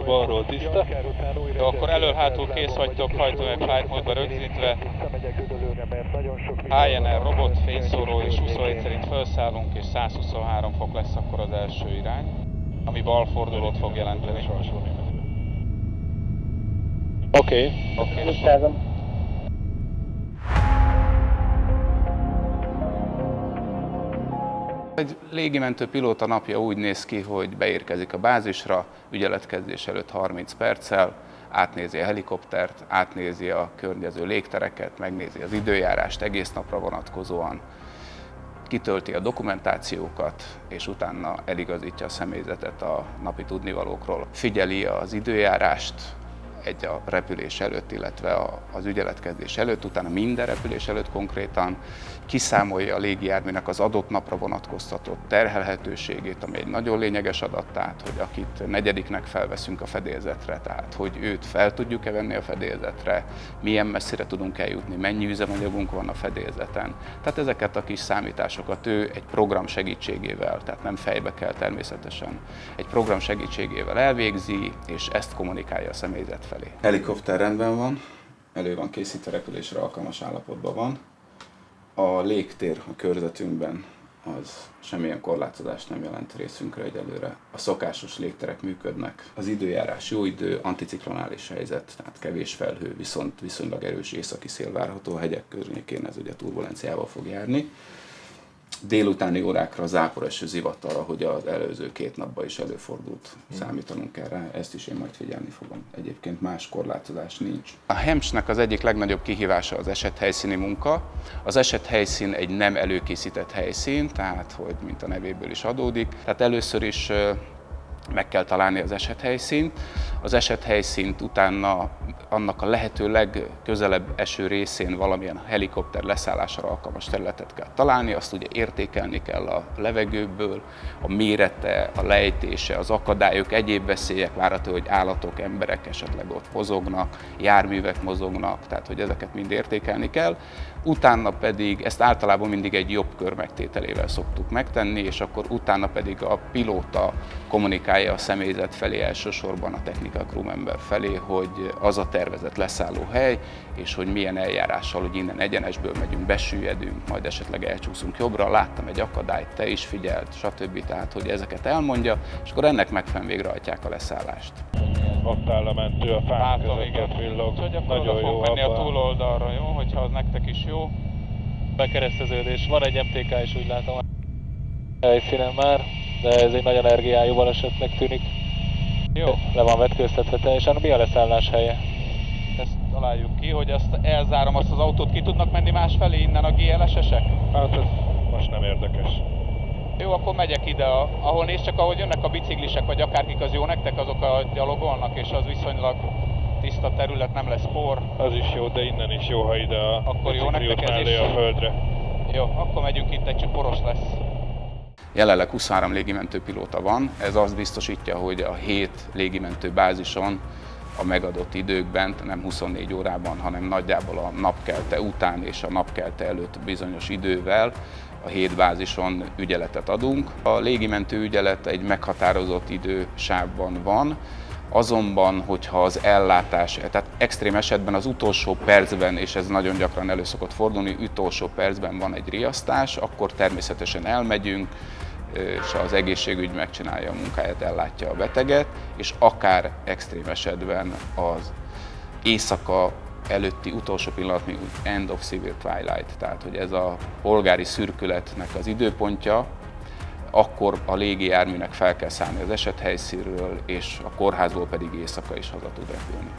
akkor balról tiszta. Jó, akkor elől-hátul kész vagytok, hajtóművek flight módba rögzítve. HNR robot, fényszóró és 27 szerint felszállunk, és 123 fok lesz akkor az első irány, ami balfordulót fog jelenteni. Oké. Egy légimentő pilóta napja úgy néz ki, hogy beérkezik a bázisra, ügyeletkezdés előtt 30 perccel, átnézi a helikoptert, átnézi a környező légtereket, megnézi az időjárást egész napra vonatkozóan, kitölti a dokumentációkat, és utána eligazítja a személyzetet a napi tudnivalókról. Figyeli az időjárást, a repülés előtt, illetve az ügyeletkezdés előtt, utána minden repülés előtt konkrétan kiszámolja a légijárműnek az adott napra vonatkoztatott terhelhetőségét, ami egy nagyon lényeges adat, tehát hogy akit negyediknek felveszünk a fedélzetre, tehát hogy őt fel tudjuk-e venni a fedélzetre, milyen messzire tudunk eljutni, mennyi üzemanyagunk van a fedélzeten. Tehát ezeket a kis számításokat ő egy program segítségével, tehát nem fejbe kell természetesen, egy program segítségével elvégzi, és ezt kommunikálja a személyzet felé. Helikopter rendben van, elő van készítve, repülésre alkalmas állapotban van. A légtér a körzetünkben az semmilyen korlátozást nem jelent részünkre egyelőre. A szokásos légterek működnek. Az időjárás jó idő, anticiklonális helyzet, tehát kevés felhő, viszont viszonylag erős északi szél várható, a hegyek környékén ez ugye turbulenciával fog járni. Délutáni órákra záporeső zivatar, ahogy az előző 2 napban is előfordult, számítanunk kell rá, ezt is én majd figyelni fogom. Egyébként más korlátozás nincs. A HEMS-nek az egyik legnagyobb kihívása az esethelyszíni munka. Az esethelyszín egy nem előkészített helyszín, tehát hogy mint a nevéből is adódik. Tehát először is meg kell találni az esethelyszínt. Az esethelyszínt utána annak a lehető legközelebb eső részén valamilyen helikopter leszállásra alkalmas területet kell találni, azt ugye értékelni kell a levegőből, a mérete, a lejtése, az akadályok, egyéb veszélyek, várható, hogy állatok, emberek esetleg ott mozognak, járművek mozognak, tehát hogy ezeket mind értékelni kell. Utána pedig ezt általában mindig egy jobb kör megtételével szoktuk megtenni, és akkor utána pedig a pilóta kommunikálja a személyzet felé, elsősorban a technical crew member felé, hogy az a tervezett leszállóhely, és hogy milyen eljárással, hogy innen egyenesből megyünk, besüllyedünk, majd esetleg elcsúszunk jobbra, láttam egy akadályt, te is figyelt, stb. Tehát, hogy ezeket elmondja, és akkor ennek megfelelően végrehajtják a leszállást. Ott áll a mentő a fák között, villog. Úgyhogy akkor oda fogunk menni a túloldalra, jó? Hogyha az nektek is jó. Bekereszteződés. Van egy MTK is, úgy látom a helyszínen már, de ez egy nagy energiájú balesetnek tűnik. Jó. Le van vetkőztetve teljesen. Mi a leszállás helye? Ezt találjuk ki, hogy azt elzárom azt az autót, ki tudnak menni másfelé innen a GLS-esek? Hát ez most nem érdekes. Jó, akkor megyek ide, ahol nézd csak, ahogy jönnek a biciklisek, vagy akárkik, az jó nektek, azok a gyalogolnak, és az viszonylag tiszta terület, nem lesz por. Az is jó, de innen is jó, ha ide a akkor jó nektek ez is. A földre. Jó, akkor megyünk itt, egy poros lesz. Jelenleg 23 légimentőpilóta van, ez azt biztosítja, hogy a 7 légimentő bázison a megadott időkben, nem 24 órában, hanem nagyjából a napkelte után és a napkelte előtt bizonyos idővel a 7 bázison ügyeletet adunk. A légimentő ügyelet egy meghatározott idősávban van, azonban, hogyha az ellátás, tehát extrém esetben az utolsó percben, és ez nagyon gyakran elő szokott fordulni, utolsó percben van egy riasztás, akkor természetesen elmegyünk, és az egészségügy megcsinálja a munkáját, ellátja a beteget, és akár extrém esetben az éjszaka előtti utolsó pillanat, mi úgy end of civil twilight, tehát hogy ez a polgári szürkületnek az időpontja, akkor a légijárműnek fel kell szállni az esethelyszínről, és a kórházból pedig éjszaka is haza tud repülni.